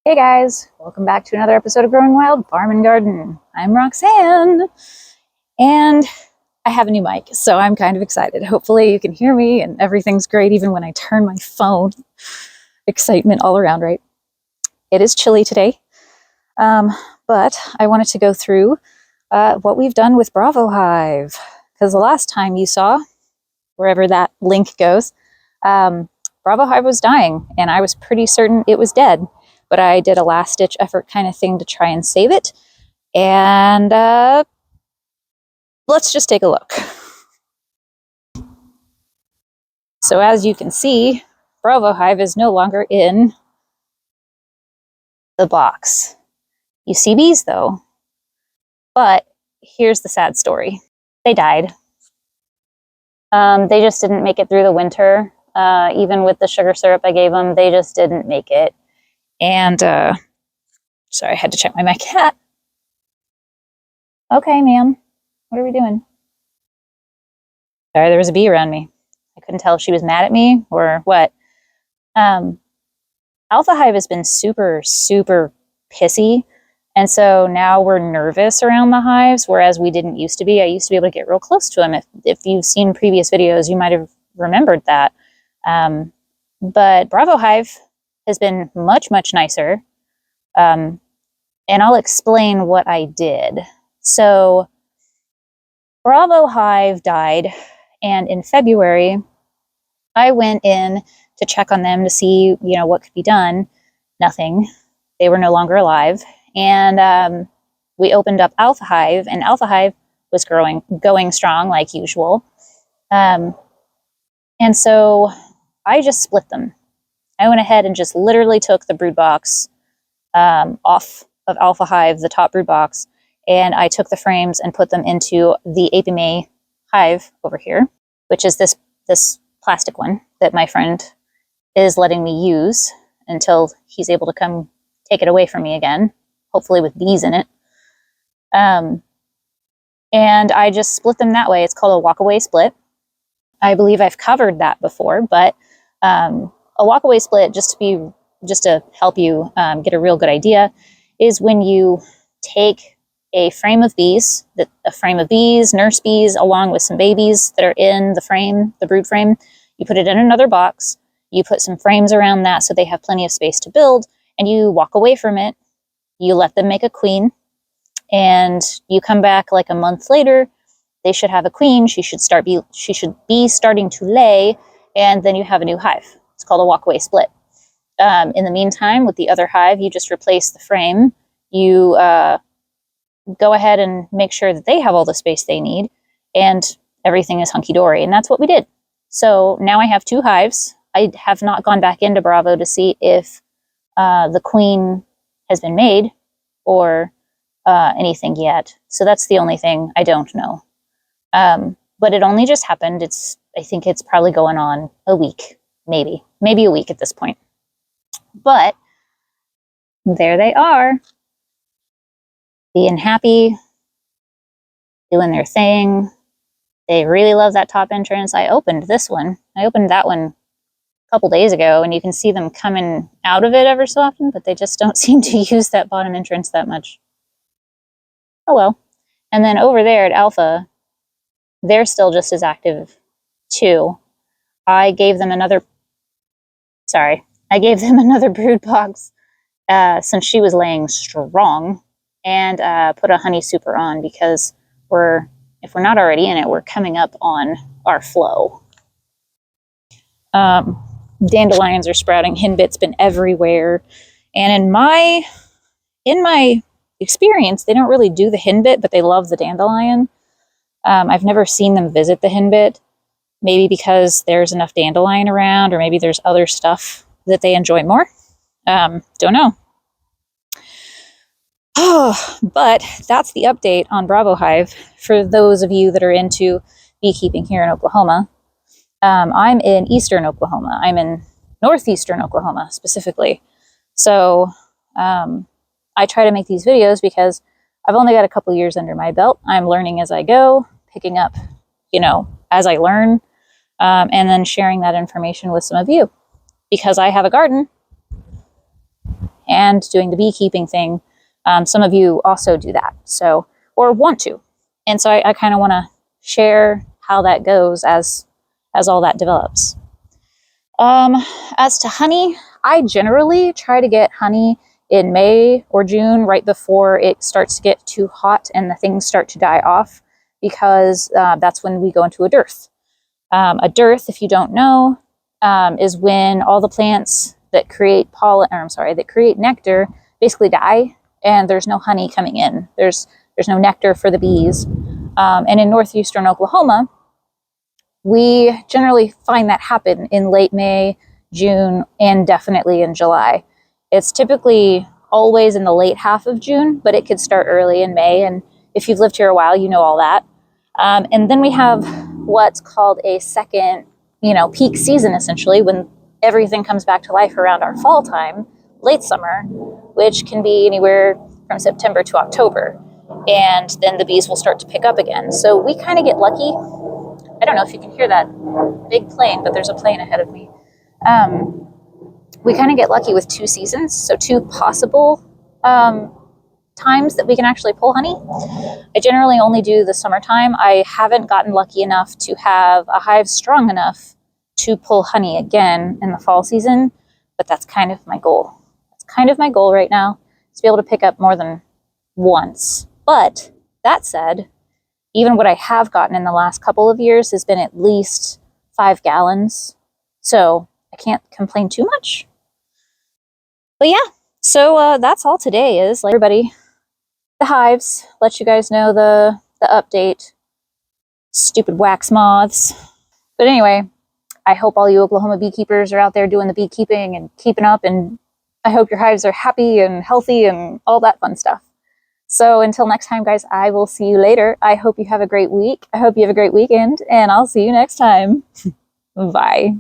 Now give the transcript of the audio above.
Hey guys, welcome back to another episode of Growing Wild Farm and Garden. I'm Roxanne, and I have a new mic, so I'm kind of excited. Hopefully you can hear me and everything's great even when I turn my phone. Excitement all around, right? It is chilly today, but I wanted to go through what we've done with Bravo Hive, because the last time you saw, wherever that link goes, Bravo Hive was dying, and I was pretty certain it was dead. But I did a last-ditch effort kind of thing to try and save it. And let's just take a look. So as you can see, Bravo Hive is no longer in the box. You see bees though. But here's the sad story. They died. They just didn't make it through the winter. Even with the sugar syrup I gave them, they just didn't make it. And sorry, I had to check my cat. Okay, ma'am. What are we doing? Sorry, there was a bee around me. I couldn't tell if she was mad at me or what. Alpha Hive has been super, super pissy. And so now we're nervous around the hives, whereas we didn't used to be. I used to be able to get real close to them. If you've seen previous videos, you might have remembered that. But Bravo Hive has been much, much nicer. And I'll explain what I did. So Bravo Hive died, and in February, I went in to check on them to see, what could be done. Nothing. They were no longer alive. And we opened up Alpha Hive, and Alpha Hive was going strong like usual. And so I just split them. I went ahead and just literally took the brood box off of Alpha Hive, the top brood box, and I took the frames and put them into the Apime hive over here, which is this plastic one that my friend is letting me use until he's able to come take it away from me again, hopefully with bees in it. And I just split them that way. It's called a walk-away split. I believe I've covered that before, but a walk-away split, just to help you get a real good idea, is when you take a frame of bees, nurse bees, along with some babies that are in the frame, the brood frame. You put it in another box. You put some frames around that so they have plenty of space to build, and you walk away from it. You let them make a queen, and you come back like a month later. They should have a queen. She should be starting to lay, and then you have a new hive. It's called a walk-away split. In the meantime, with the other hive, you just replace the frame. You go ahead and make sure that they have all the space they need, and everything is hunky-dory. And that's what we did. So now I have two hives. I have not gone back into Bravo to see if the queen has been made or anything yet. So that's the only thing I don't know. But it only just happened. I think it's probably going on a week, maybe a week at this point. But there they are, being happy, doing their thing. They really love that top entrance. I opened that one a couple days ago, and you can see them coming out of it ever so often, but they just don't seem to use that bottom entrance that much. Oh well. And then over there at Alpha, they're still just as active too. I gave them another brood box since she was laying strong, and put a honey super on, because if we're not already in it, we're coming up on our flow. Dandelions are sprouting. Henbit's been everywhere, and in my experience, they don't really do the henbit, but they love the dandelion. I've never seen them visit the henbit, maybe because there's enough dandelion around, or maybe there's other stuff that they enjoy more. Don't know. Oh, but that's the update on Bravo Hive for those of you that are into beekeeping here in Oklahoma. I'm in eastern Oklahoma. I'm in northeastern Oklahoma specifically. So I try to make these videos because I've only got a couple years under my belt. I'm learning as I go, picking up, as I learn, and then sharing that information with some of you. Because I have a garden, and doing the beekeeping thing. Some of you also do that, so, or want to. And so I kind of want to share how that goes as all that develops. As to honey, I generally try to get honey in May or June, right before it starts to get too hot and the things start to die off, because that's when we go into a dearth. A dearth, if you don't know, is when all the plants that create pollen, or I'm sorry, that create nectar basically die, and there's no honey coming in. There's no nectar for the bees. And in northeastern Oklahoma, we generally find that happen in late May, June, and definitely in July. It's typically always in the late half of June, but it could start early in May. And if you've lived here a while, you know all that. And then we have what's called a second, peak season, essentially, when everything comes back to life around our fall time, late summer, which can be anywhere from September to October. And then the bees will start to pick up again. So we kind of get lucky. I don't know if you can hear that big plane, but there's a plane ahead of me. We kind of get lucky with 2 seasons, so 2 possible times that we can actually pull honey. I generally only do the summertime. I haven't gotten lucky enough to have a hive strong enough to pull honey again in the fall season, but that's kind of my goal. That's kind of my goal right now, to be able to pick up more than once. But that said, even what I have gotten in the last couple of years has been at least 5 gallons. So I can't complain too much. But yeah, so that's all today is. Like, everybody, the hives, let you guys know the update. Stupid wax moths. But anyway, I hope all you Oklahoma beekeepers are out there doing the beekeeping and keeping up, and I hope your hives are happy and healthy and all that fun stuff. So until next time, guys, I will see you later. I hope you have a great week. I hope you have a great weekend, and I'll see you next time. Bye.